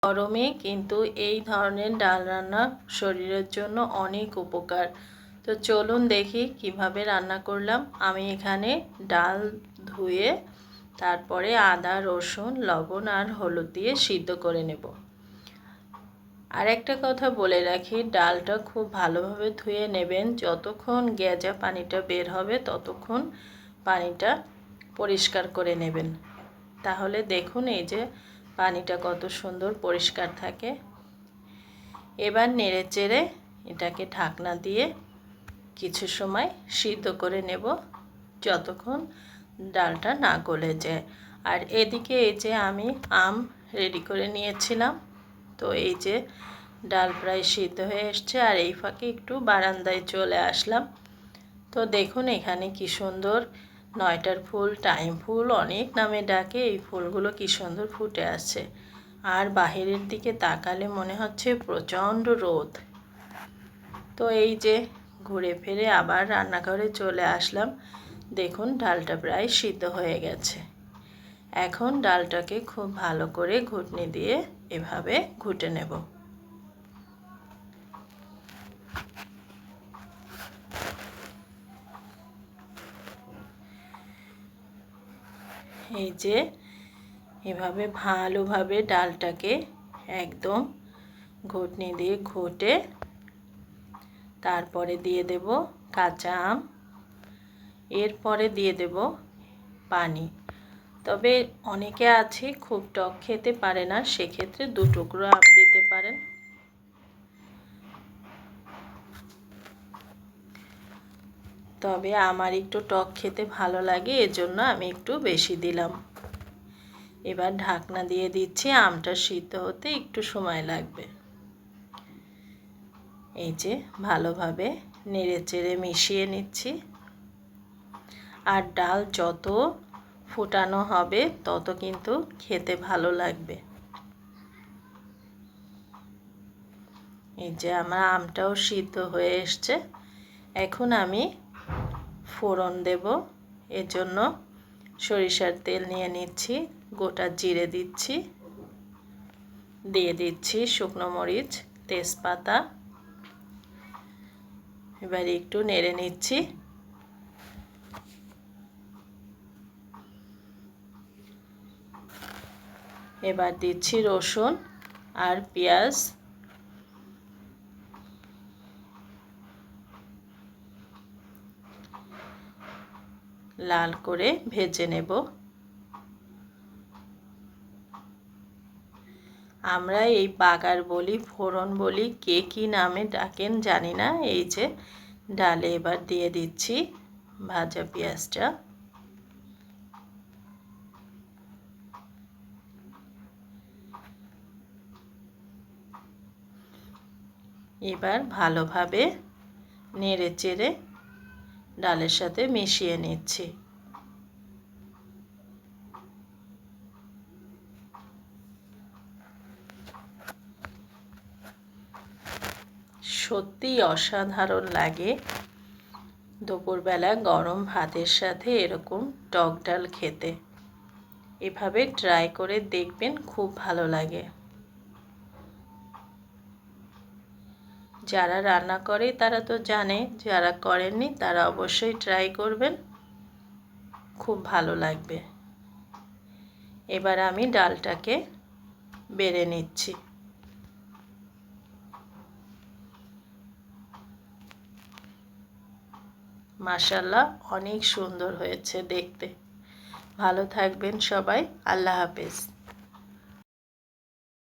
গরমে কিন্তু এই ধরনের ডাল রান্না শরীরের জন্য অনেক উপকার। তো চলুন দেখি কিভাবে রান্না করলাম। আমি এখানে ডাল ধুয়ে তারপরে আদা, রসুন, লবণ আর হলুদ দিয়ে সিদ্ধ করে নেব। আর একটা কথা বলে রাখি, ডালটা খুব ভালোভাবে ধুয়ে নেবেন। যতক্ষণ গেজা পানিটা বের হবে ততক্ষণ পানিটা পরিষ্কার করে নেবেন। তাহলে দেখুন এই যে পানিটা কত সুন্দর পরিষ্কার থাকে। এবার নেড়ে চেড়ে এটাকে ঢাকনা দিয়ে কিছু সময় সিদ্ধ করে নেব, যতক্ষণ ডালটা না গলে যায়। আর এদিকে এই যে আমি আম রেডি করে নিয়েছিলাম। তো এই যে ডাল প্রায় সিদ্ধ হয়ে এসছে, আর এই ফাঁকে একটু বারান্দায় চলে আসলাম। তো দেখুন এখানে কি সুন্দর 9টার ফুল, টাইম ফুল অনেক নামে ডাকে, এই ফুলগুলো কি সুন্দর ফুটে আছে। আর বাহিরের দিকে তাকালে মনে হচ্ছে প্রচণ্ড রোদ। তো এই যে ঘুরে ফিরে আবার রান্নাঘরে চলে আসলাম। দেখুন ডালটা প্রায় সিদ্ধ হয়ে গেছে। এখন ডালটাকে খুব ভালো করে ঘুটনি দিয়ে এভাবে ঘুটে নেব। এই যে এভাবে ভালোভাবে ডালটাকে একদম ঘুটনি দিয়ে ঘুটে তারপরে দিয়ে দেব কাঁচা আম, এরপরে দিয়ে দেব পানি। তবে অনেকে আছে খুব টক খেতে পারে না, সেক্ষেত্রে 2 টুকরো আম দিতে পারেন। তবে আমার একটু টক খেতে ভালো লাগে, এজন্য আমি একটু বেশি দিলাম। এবার ঢাকনা দিয়ে দিচ্ছি, আমটা সিদ্ধ হতে একটু সময় লাগবে। এই যে ভালোভাবে নেড়ে চেড়ে মিশিয়ে নিচ্ছি। আর ডাল যত ফুটানো হবে তত কিন্তু খেতে ভালো লাগবে। এই যে আমার আমটাও সিদ্ধ হয়ে এসছে। এখন আমি ফোড়ন দেব। এজন্য সরিষার তেল নিয়ে নিচ্ছি, গোটা জিরে দিচ্ছি, দিয়ে দিচ্ছি শুকনো মরিচ, তেজপাতা। এবার একটু নেড়ে নিচ্ছি। এবার দিচ্ছি রসুন আর পেঁয়াজ। লাল করে ভেজে নেব। আমরা এই বাগার বলি, ফোড়ন বলি, কে কী নামে ডাকেন জানি না। এই যে ডালে এবার দিয়ে দিচ্ছি ভাজা পেঁয়াজটা। এবার ভালোভাবে নেড়ে চেড়ে ডালের সাথে মিশিয়ে নিচ্ছি। সত্যি অসাধারণ লাগে দুপুরবেলা গরম ভাতের সাথে এরকম টক ডাল খেতে। এভাবে ট্রাই করে দেখবেন, খুব ভালো লাগে। যারা রান্না করে তারা তো জানে, যারা করেননি তারা অবশ্যই ট্রাই করবেন, খুব ভালো লাগবে। এবার আমি ডালটাকে বেড়ে নিচ্ছি। মাশাআল্লাহ, অনেক সুন্দর হয়েছে দেখতে। ভালো থাকবেন সবাই। আল্লাহ হাফেজ।